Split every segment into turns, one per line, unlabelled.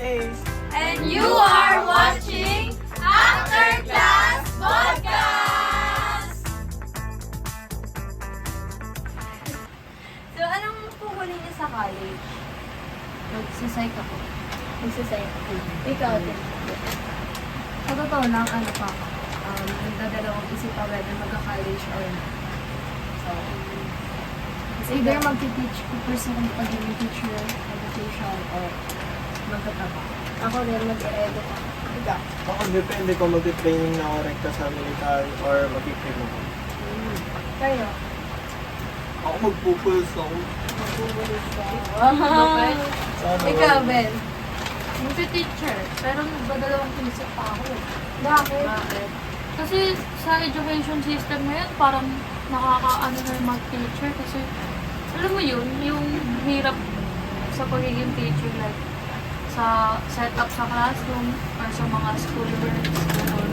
Ace.
And you are watching After Class Podcast! So, anong pukunin niyo sa college?
Magsasay ka po.
Magsasay. Ikaw din.
Sa totoo lang, nagdadalawang isip pa whether magka-college or not. So, it's either magti-teach, pupursue kung pagiging teacher, education, or magtatrabaho.
Ako rin, mag-e-edo ka. Ikaw?
Ako depende kung mag-training na ako rekta sa military or mag-training ako.
Kayo?
Ako magpupuls ako.
Magbubulis ka.
Sana
Ikaw,
wala.
Ben?
Magti-teacher, pero nagdadalawang isip pa ako.
Bakit?
Bakit? Kasi sa education system ngayon, parang nakakaano na yung mag-teacher kasi alam mo yun, yung hirap sa pagiging teacher, like sa setup sa classroom or sa mga school works, gano'n.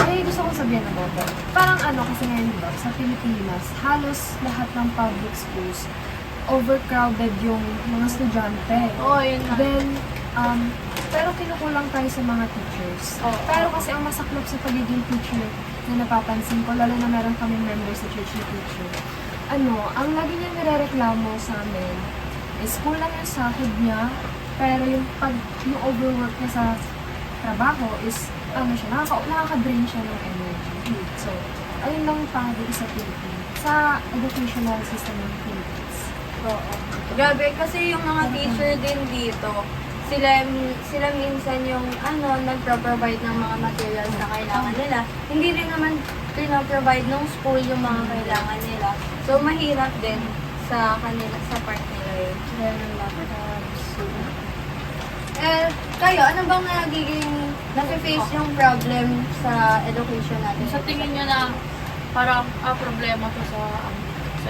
Ay, gusto kong sabihin about that. Parang kasi ngayon, diba, sa Pilipinas, halos lahat ng public schools, overcrowded yung mga estudyante.
Oo, yun nga.
Then, pero kinukulang tayo sa mga teachers.
Oo.
Pero kasi ang masaklap sa pagiging teacher na napapansin ko, lalo na meron kami member sa church na teacher, ang lagi niya nirereklamo sa amin is kulang yung sahod niya, pero yung overwork niya sa trabaho is, nakaka-drain siya ng energy. So, ayun lang pangit sa Philippines, sa educational system ng Philippines.
Oo. Grabe, kasi yung mga teacher din dito, sila minsan yung nagpro-provide ng mga materials na kailangan nila. Hindi rin naman pinaprovide ng school yung mga kailangan nila. So, mahirap din sa kanila, sa part nila yun.
Kaya ng laptops.
Kayo, ano bang nafe-face yung problem sa education natin?
Sa tingin nyo na parang problema to sa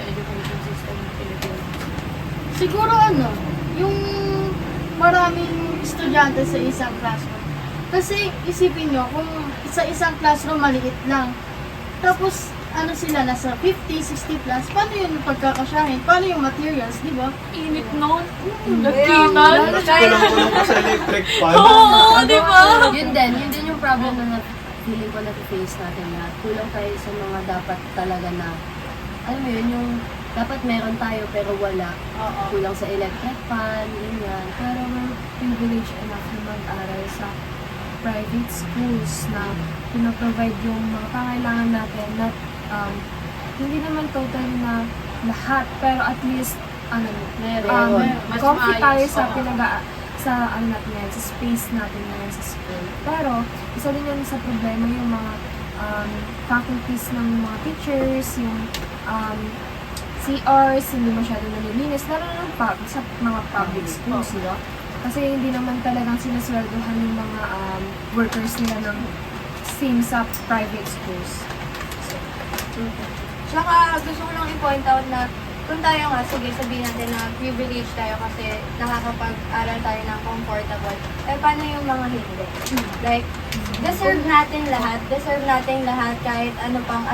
education system ng Pilipinas.
Siguro yung maraming estudyante sa isang classroom. Kasi isipin nyo, kung sa isang classroom maliit lang, tapos sila nasa 50, 60 plus, paano yun pagkakasyahin? Paano yung materials, di ba?
Init nun.
Kaya,
Nagkitan.
Kulang pa sa electric fan.
Oo, di ba?
Yun din yung problem na feeling ko na-face natin na kulang tayo sa mga dapat talaga na, alam mo yun, yung dapat meron tayo pero wala.
Oo.
Kulang sa electric fan, ganyan.
Pero we're privileged enough na mag-aral sa private schools na pinaprovide yung mga pangailangan natin na hindi naman total na lahat, pero at least
Mas
comfy tayo
maayos,
sa
oo.
sa natin ngayon, sa space natin ngayon sa school. Pero isa din yan sa problema yung mga faculties ng mga teachers, yung CRs, hindi masyado nalilinis, lalo na sa mga public schools, diba? Kasi hindi naman talagang sinasweldohan yung mga workers nila ng same sa private schools.
Tsaka gusto ko lang i-point out na kung tayo nga, sige sabihin natin na privilege tayo kasi nakakapag-aral tayo ng comfortable. Paano yung mga hindi? Like, deserve natin lahat kahit ano pang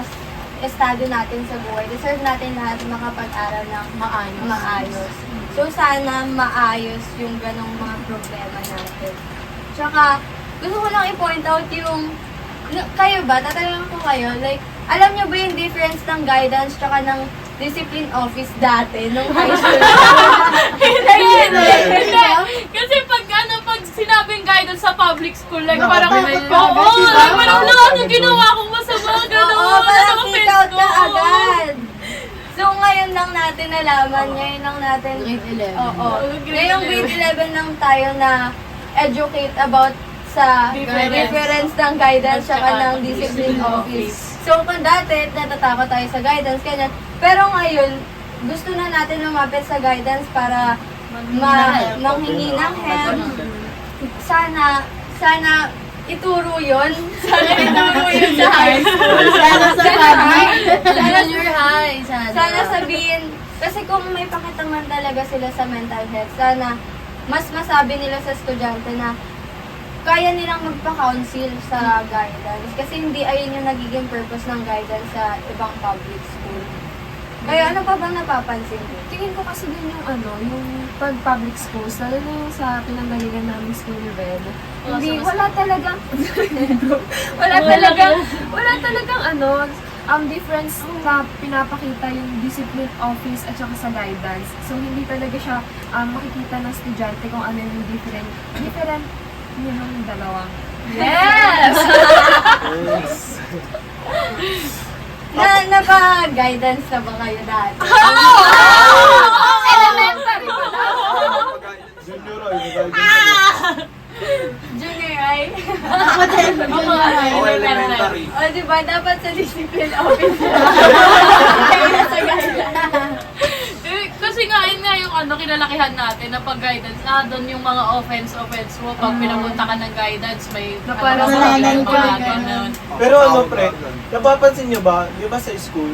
estado natin sa buhay. Deserve natin lahat makapag-aral ng maayos. So, sana maayos yung ganong mga problema natin. Tsaka, gusto ko lang i-point out yung kayo ba? Tatanungin ko kayo, like, alam niyo ba yung difference ng guidance tsaka ng discipline office dati, nung high school?
Hindi. Kasi pag sinabing guidance sa public school, like parang, parang lahat yung ginawa kong masama, gano'n.
Oo, parang
Sa
kick out ka
Facebook.
agad. So, ngayon lang natin nalaman, ngayon lang natin,
Grade 11.
oo.
Grade
Ngayong grade 11 lang tayo na educate about sa difference ng guidance tsaka ng discipline office. So, kung dati, natatakot tayo sa guidance, ganyan. Pero ngayon, gusto na natin lumapit sa guidance para manghingi ng help. Sana ituro yun. Sana ituro yun sa high school.
Sana sa public.
Junior high,
Sana sabihin, kasi kung may pakitungan talaga sila sa mental health, sana mas masabi nila sa estudyante na kaya nilang magpa-counsel sa guidance. Kasi hindi ayun yung nagiging purpose ng guidance sa ibang public school. Kayo, ano pa bang napapansin ko?
Tingin ko kasi din yung yung pag public schools, lalo na yung sa pinanggalingan namin school ni Red. Hindi, wala talagang difference sa pinapakita yung discipline office at saka sa guidance. So, hindi talaga siya makikita ng estudyante kung ano yung different yung dalawang. Yes!
Napa-guidance na ba kayo dati?
Elementary pa lang.
Junior ay, mag-guidance
Junior high?
Ako din,
ako. Elementary.
O, diba? Dapat sa discipline office. Kayo na sa guidance.
Kasi nga, yun nga yung kinalakihan natin na pag-guidance. Doon yung mga offense mo. Pag pinapunta ka ng guidance, may
parang
nalalan ka,
mga
ganun.
ganun.
Pero pre, napapansin nyo ba, di ba sa school,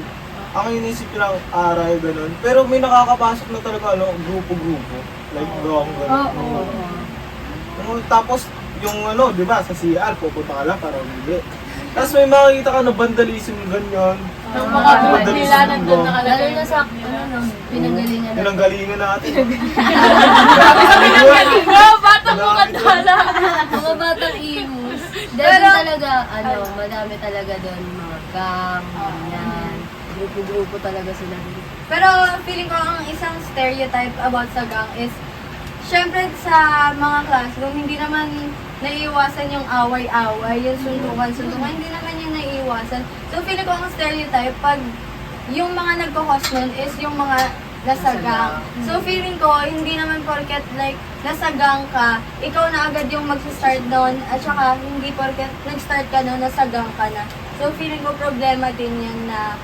ang inisip nyo lang aral, ganun. Pero may nakakapasok na talaga, grupo-grupo. Like, gawang ganun. Tapos, yung di ba, sa CR, pupunta ka lang para umili. Tapos may makikita ka na vandalism, ganyan.
Yung mga group nila nandun
Lalo
nakalagay.
na sa, pinanggalingan na.
Pinanggalingan natin.
Wow, batang mukhang tala.
Mga batang imus. Dahil talaga, madami talaga doon, mga gang, ganyan. Grupo-grupo talaga sila doon.
Pero feeling ko ang isang stereotype about sa gang is, syempre sa mga classroom, hindi naman naiiwasan yung away-away, yung suntukan-suntukan, hindi naman yung naiiwasan. So feeling ko ang stereotype, pag yung mga nagkakos nun is yung mga nasa gang. So feeling ko, hindi naman porket like nasa gang ka, ikaw na agad yung mag-start doon, at saka hindi porket nag-start ka noon, nasa gang ka na. So feeling ko problema din yun na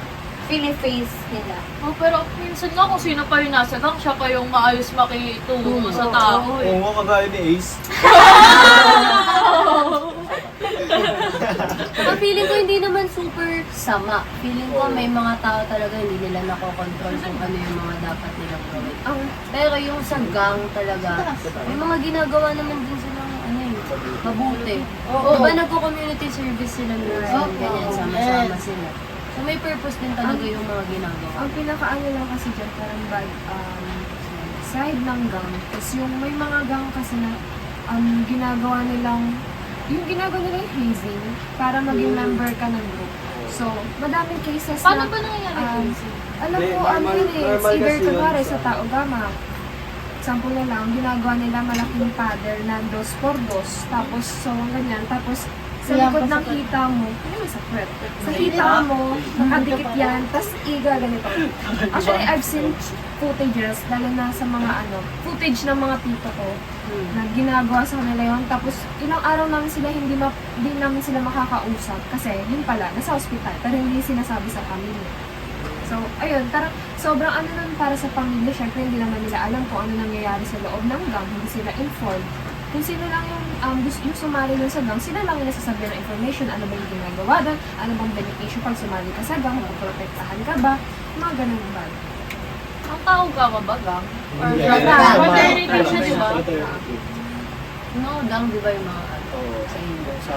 pini-face nila.
Oh, pero minsan nga kung sino pa yung nasa gang, siya pa yung maayos makitungo sa tao.
Oo nga, kagaya ni Ace.
Saka feeling ko hindi naman super sama. Feeling ko may mga tao talaga hindi nila nakokontrol kung ano yung mga dapat nilang gawin. Pero yung sa gang talaga, may mga ginagawa naman din silang mabuti. Diba nagko-community service sila minsan, ganyan, sama-sama sila. So may purpose din talaga yung mga ginagawa.
Ang pinakaano lang kasi dyan, parang bad side ng gang. Tapos yung may mga gang kasi na ginagawa nilang hazing para maging member ka ng group. So, madaming cases
Paano
na...
ba nangyayari yun?
Alam ko, either kunwari sa Tao Gama, sample na lang, ginagawa nila malaking pader na 2x2, tapos so ganyan, tapos sa likod ng hita mo, sa puwet, sa hita mo, nakadikit yan, tapos iga ganito. Actually, I've seen footages, lalo na sa mga footage ng mga tito ko, na ginagawa sa kanila yun. Tapos, ilang araw namin sila, hindi namin sila makakausap, kasi yun pala, nasa hospital, pero hindi sinasabi sa pamilya. So, ayun, sobrang nun para sa pamilya, syempre hindi naman nila alam kung ano nangyayari sa loob ng gang, hindi sila informed. Kung sino lang yung gusto yung sumali nun sa gang, sila lang yung nasasabi ng information, ano ba yung ginagawa doon, ano bang benepisyo pag sumali ka sa gang, mapoprotektahan ka ba, mga ganun ba.
Ang tao gama ba gang? Or
Hindi.
fraternity siya, di ba?
No, gang, di ba yung mga
Oo.
sa inyo?
Sa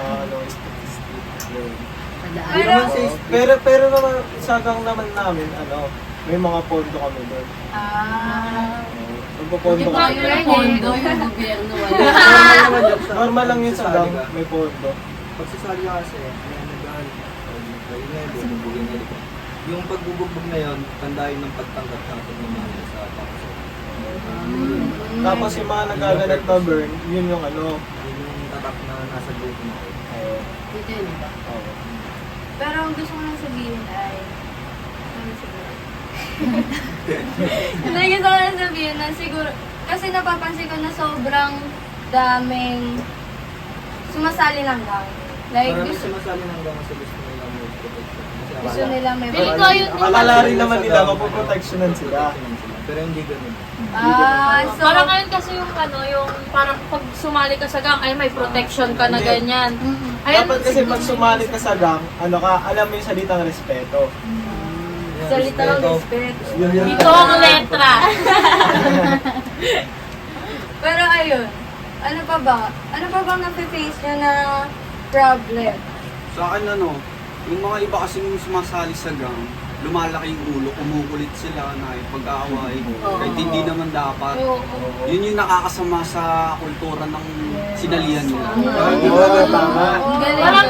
statistic. Yun.
Sa daan.
Pero naman, sa gang naman namin, may mga pondo kami doon. Magpo-pondo
Yung
kami.
yung pondo, yung gobyerno, wala.
Normal lang yun sa gang, may pondo.
Pagsasali ka kasi, may nag-aal. Bubugbugin nila. Yung pagbubugbog na yun, tandayin ng pagtanggap natin ng mga sa pangso.
Tapos yung mga nagaganap na burn, yun yung
Yun yung tatak na nasa group mo.
Dito yun, di ba?
Pero ang gusto ko lang sabihin ay, hindi, gusto ko lang sabihin na siguro, kasi napapansin ko na sobrang daming sumasali ng gang. Like,
Maraming
gusto
sumasali ng gang kasi gusto nila may protection. Kasi
nila may
Feeling ko yun
Akala rin naman nila mapoprotectionan sila.
Pero hindi ganun.
so,
Parang ngayon kasi yung yung parang pag sumali ka sa gang, ay may protection ka na ganyan. Ayun,
Dapat kasi pag sumali ka sa gang, alam mo yung salitang respeto.
salita ng respect.
ito ang letra.
Pero ayun, ano pa ba? Ano pa bang nafe-face nyo na problem?
Sa akin yung mga iba kasing sumasali sa gang, lumalaki yung ulo, kumukulit sila na pag-aaway.
Oo.
Kahit hindi naman dapat.
Oo.
Yun yung nakakasama sa kultura ng sinalihan nila.
Oo, tama.
Parang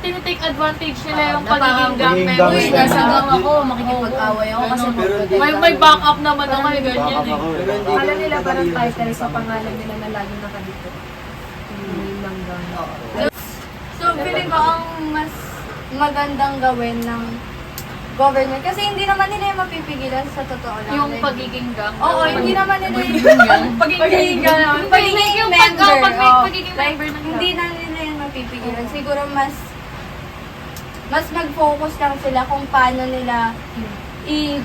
tinitake advantage nila yung
Na
pagiging
parang,
gang
Pagiging
member.
Uy,
gang.
nasa gang ako, makikipag-away ako kasi
Pero hindi-
May backup naman ako eh, ganyan
Baka
eh.
ako
Pero
eh.
hindi
Akala
ganun
nila parang
kadali
title
ang
sa pangalan nila na laging nakadito. Hindi lang gang.
So, feeling ko ang mas magandang gawin ng government. Kasi hindi naman nila yung mapipigilan sa totoo lang.
Yung
Like,
pagiging gang.
Oo, hindi naman nila yung
Pagiging gang.
Pagiging
Yung
member. oo.
pagiging
Like,
member ng gang.
hindi na nila yung mapipigilan. Siguro mas mag-focus lang sila kung paano nila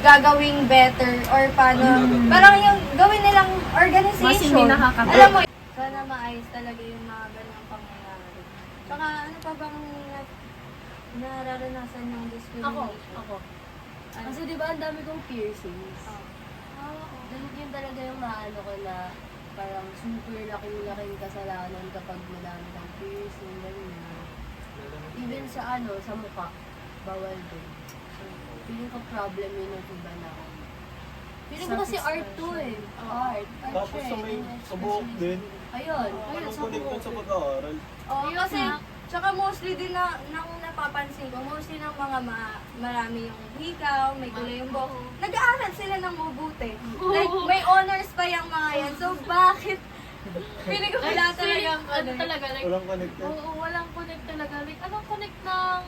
gagawing better or paano, parang yung gawin nilang organization.
Mas hindi nakakatawa.
Alam mo, sana maayos talaga yung mga ganyang pangyayari. Tsaka ano pa bang nararanasan yung discrimination?
Ako.
Ano?
Kasi di ba ang dami kong piercings?
Oo.
Yun talaga yung naano ko na parang super laking kasalanan kapag madami kang piercing, ganyan. Even sa sa mukha, bawal din. Feeling ko problem yun yung iba na. Feeling ko kasi art to eh. Art.
Tapos sa may sa buhok din.
Ayun.
Anong connected sa pag-aaral?
Oo, kasi, tsaka mostly din nang napapansin ko, mostly ng mga marami yung hikaw, may kulay yung buhok. Nag-aaral sila ng mabuti. Like, may honors pa yung mga yan. So, bakit? Feeling ko wala talagang
Ano talaga, like,
Walang connected.
oo, walang connect talaga. Like, anong connect ng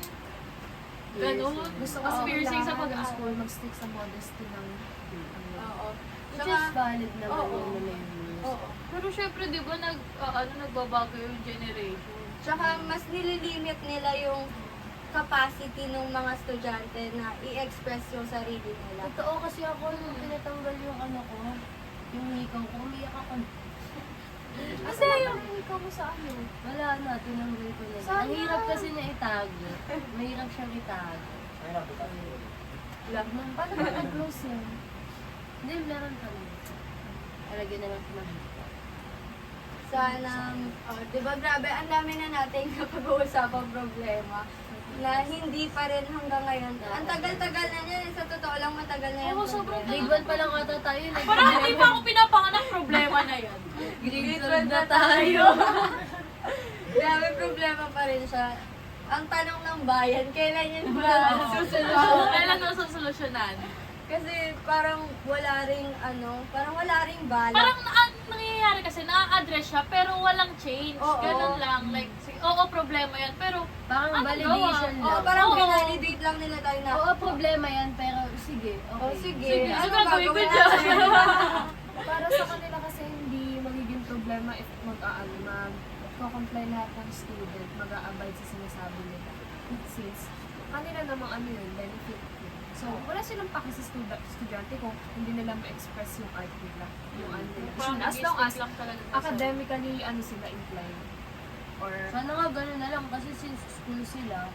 gano'n?
Gusto
Mas
kasi
piercing sa
ng
pag-aaral.
school mag-stick sa modesty ng
Oo.
Which is valid naman
Oo.
yun na may rules.
Oo.
Pero syempre, di ba, nagbabago yung generation.
Tsaka mas nililimit nila yung capacity ng mga estudyante na i-express yung sarili nila.
Totoo kasi ako nung tinatanggal yung ko, yung hikaw ko, umiyak ako.
Kasi yung ikaw mo sa ano?
Wala na, tinanggal ko na.
Sayang.
Ang hirap kasi niya itago. Mahirap siyang itago.
Paano ba nag-close yan?
Hindi, meron pa rin. Alagyan na lang sa
Sana, di ba grabe, ang dami na nating napag-uusapang problema na hindi pa rin hanggang ngayon. Ang tagal-tagal na niyan, sa totoo lang matagal na yung
Oo, sobrang
problema.
Grade 1 pa lang ata tayo.
Parang hindi pa ako pinapanganak problema na yan.
Grade
12
12 na tayo.
Grabe, problema pa rin siya. Ang tanong ng bayan, kailan yun ba susunod?
Kailan na solusyonan?
Kasi parang wala ring parang wala ring balak.
Parang ang nangyayari kasi, na-address siya, pero walang change.
Oo.
Ganun lang. Like, oo, problema yan, pero
Parang
Ano
validation
gawa?
lang.
Parang
Oo.
pinalidate lang nila tayo na,
Oo, problema yan, pero sige. Okay.
oh sige,
Sige,
ano
gagawin ko
gagawin
dyan?
natin?
Para sa kanila kasi hindi magiging problema if mag-comply lahat ng student, mag-a-abide sa sinasabi nila. Since kanila namang yun, benefit yun. So, wala silang paki sa estudyante kung hindi nila ma-express yung art nila. Yung nila.
parang
As long as
lang talaga.
academically sila inclined. Or
Sana nga gano'n na lang kasi since school sila,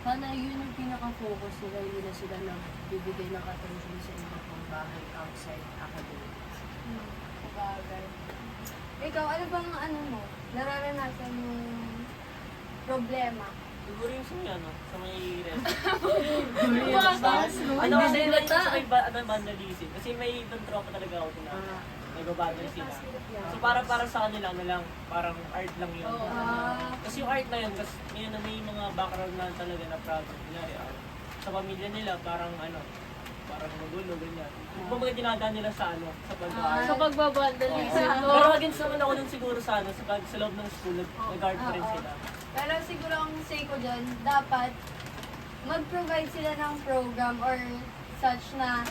sana yun yung pinaka-focus nila, hindi na sila nagbibigay ng attention sa iba pang bagay outside academics.
Sabagay. Ikaw, ano bang mo? Nararanasan yung problema?
Siguro yung sa may rest.
Ano
Kasi like, sa may vandalism. Kasi may ibang tropa talaga ako na nagbabandal sila. So para sa kanila, parang art lang yun. Kasi yung art na yun, kasi ngayon na may mga background na talaga na problem. Kunyari, sa pamilya nila, parang magulo, ganyan. Kung mga dinadaan nila sa pag-art.
Sa pagbabandalism.
Pero against naman ako dun siguro sa loob ng school, nag-art pa rin sila.
Pero siguro ang say ko dyan, dapat mag-provide sila ng program or such na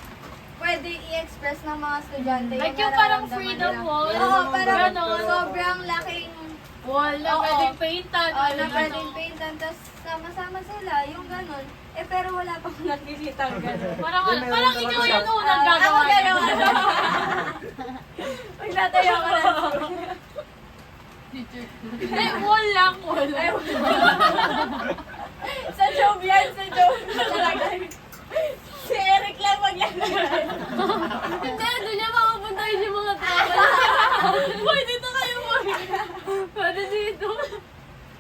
pwede i-express ng mga estudyante
Like yung parang
nararamdaman
freedom
nila.
wall.
Oo, parang
Ganon.
sobrang laking
Wall na
Oo.
pwedeng paintan.
na pwedeng paintan, tapos sama-sama sila, yung ganon. Pero wala pang nakikita ang ganon.
Parang
Meron
ikaw
talaga
yung
siya.
unang gagawa
Ako
niya.
gano'n. Pag natayo ka na.
Hindi, wall lang. Wall.
Sa job yan, sa job. Si Eric lang maglalagay.
Hindi, doon niya makapuntahin yung mga tao.
Boy, dito kayo, boy. Pwede dito.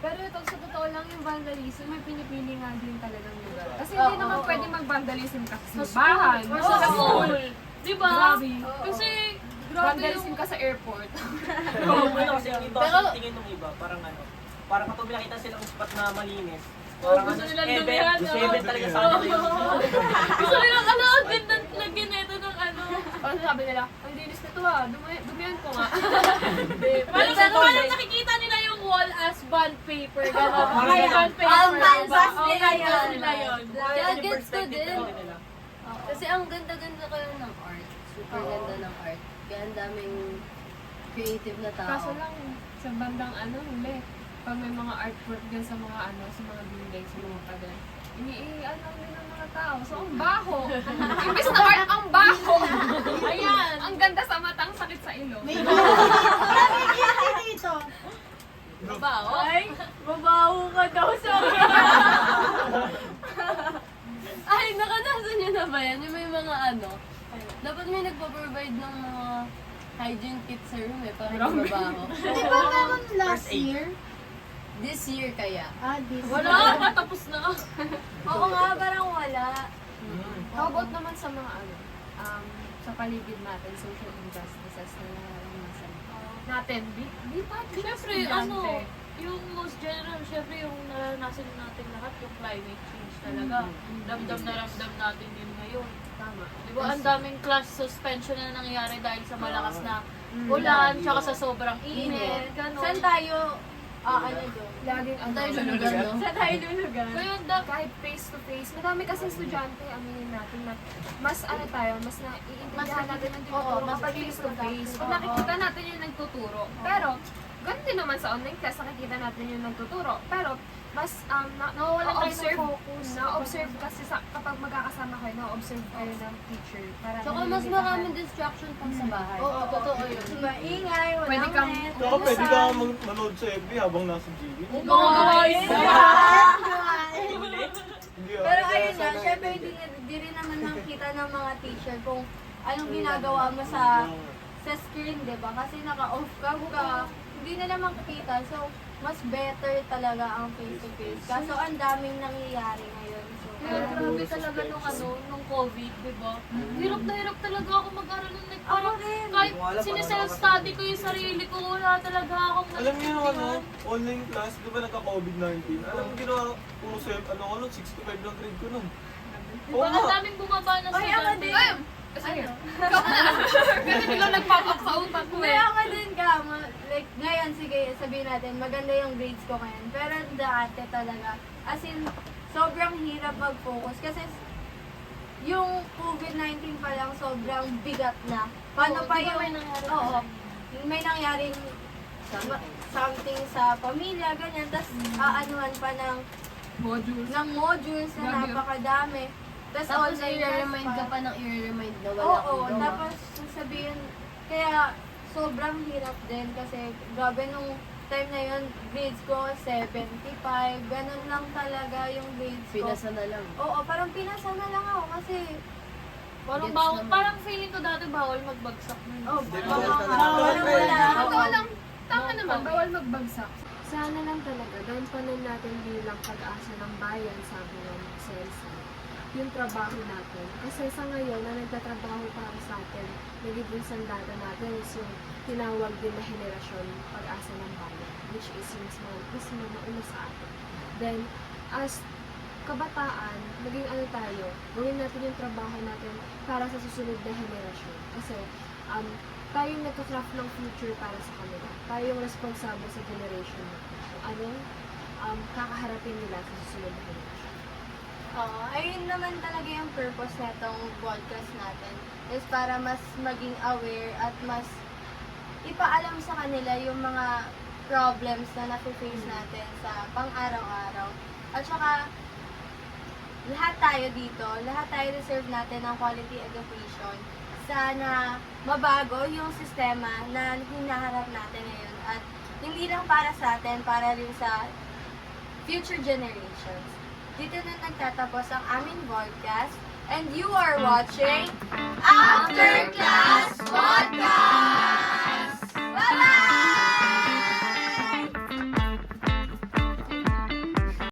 pero ito sa totoo lang yung vandalism, may pinipili nga din talagang lugar. Kasi hindi naman pwede mag-vandalism kasi sa simbahan.
Or sa school. Di ba?
Grabe.
Kasi, grabe
Vandalism
yung...
ka sa airport.
Ano kasi yung iba,
Pero-
tingin ng iba, parang ano, parang kapag may nakita silang spot na malinis, parang
gusto
ano,
nilang
heaven,
dumihan,
heaven talaga sa kanila yun.
Gusto nilang, ang ganda lagyan na ito ng ano.
Ano sabi nila, ang linis nito ah, dumihan ko nga.
Parang nakikita nila yung wall as bond paper. Gano'n. Ay, bond paper.
Ang canvas
Oo,
nila
canvas
yun.
nila yun.
Kaya
Yung
gets ko
perspective
din.
talaga nila.
Kasi ang ganda-ganda kayo ng art. Super ganda ng art. Kaya ang daming creative na tao.
Kaso lang, sa bandang huli, pag may mga artwork din sa mga sa mga building, sa mga pader, ini-ano din ng mga tao. So, ang baho. Imbis na art, ang baho. Ayan. Ang ganda sa matang, sakit sa ilong.
Maraming guilty dito.
Babaho.
Ay, babaho ka daw sa akin.
Ay, nakanasan nyo na ba yan? Yung may mga dapat may nagpo-provide ng mga hygiene kit sa room para hindi mabaho.
Di ba meron last year?
This year kaya.
This
Wala, matapos na.
Oo nga, parang wala.
How about naman sa mga sa paligid natin, social injustices na nararanasan natin? Di pa?
Siyempre, yung most general, siyempre yung naranasan natin lahat, yung climate change talaga. Ramdam na ramdam natin din ngayon.
Tama.
Di ba, ang daming class suspension na nangyayari dahil sa malakas na ulan, tsaka sa sobrang init, gano'n.
Saan tayo, ano doon?
Laging
Tayo lulugan, no?
Saan tayo lulugan?
Kaya
kahit face to face, madami kasi estudyante, aminin natin na mas mas naiintindihan natin ang tinuturo
mas
kapag face to face. Pag
Oo.
nakikita natin yung nagtuturo. Pero, ganun din naman sa online class, nakikita natin yung nagtuturo. Pero, mas
Nawawalan tayo ng
na-observe,
focus.
na-observe kasi kapag magkakasama kayo, na-observe kayo ng teacher. Para
Tsaka mas maraming distraction pang sa bahay.
Oo, totoo yun. Maingay, walang
Pwede kang-
net.
Saka pwede ka manood sa FB habang nasa GV.
Guys!
Hindi
Pero ayun nga, syempre hindi rin naman nakita ng mga teacher kung anong ginagawa mo sa screen, di ba? Kasi naka-off ka, hindi na naman kita. So, mas better talaga ang face-to-face. Kaso ang daming nangyayari ngayon. So,
Kaya grabe talaga nung COVID, di ba? Hirap na hirap talaga ako mag-aral nung
ako
parang
rin.
kahit
Wala, parang
sineself-study ko yung sarili ko, wala talaga akong
Alam niyo yung online class, di ba nagka-COVID-19? Alam mo ginawa ko sa 6 to 5 lang grade ko nun.
Di ba, ang daming bumaba na
Ay, ako
estudyante.
din.
Sige. Kasi biglang nagpapok sa utak ko
Hindi
eh.
ako din ka. Like, ngayon, sige, sabihin natin, maganda yung grades ko ngayon. Pero dati talaga, as in, sobrang hirap mag-focus. Kasi yung COVID-19 pa lang, sobrang bigat na. Paano
Oo,
pa
di ba
yung...
may nangyari
Oo.
sa
May nangyaring something sa pamilya, ganyan. Tapos, aanuhan pa ng modules na
Grabe.
napakadami.
Tapos
online
i-remind
class
ka pa ng i-remind na wala
Oo,
akong gawa.
tapos sasabihin, kaya sobrang hirap din kasi grabe nung time na yun, grades ko 75, ganun lang talaga yung grades ko.
Pinasa na lang.
Oo, parang pinasa na lang ako kasi,
Parang
Gets
bawal,
naman.
parang feeling ko dati bawal magbagsak nun.
oh,
bawal
bawal
talaga.
wala.
Totoo lang, tama naman, bawal magbagsak. Sana lang talaga, gampanan natin bilang pag-asa ng bayan, sabi ng Celsa, yung trabaho natin. Kasi sa ngayon, na nagtatrabaho para sa atin, nagiging sandata natin is yung tinawag din na henerasyon pag-asa ng bayan, which is yung mas mauna sa atin. Then, as kabataan, maging tayo, gawin natin yung trabaho natin para sa susunod na henerasyon. Kasi, tayo yung nagka-craft ng future para sa kanila. Tayo yung responsable sa generation natin. Kung anong kakaharapin nila sa susunod na generation.
Oo, ayun naman talaga yung purpose netong podcast natin is para mas maging aware at mas ipaalam sa kanila yung mga problems na nafe-face natin sa pang-araw-araw. At saka, lahat tayo dito, lahat tayo deserve natin ng quality education. Sana mabago yung sistema na hinaharap natin ngayon. At hindi lang para sa atin, para rin sa future generations. Dito na nagtatapos ang aming podcast. And you are watching After Class!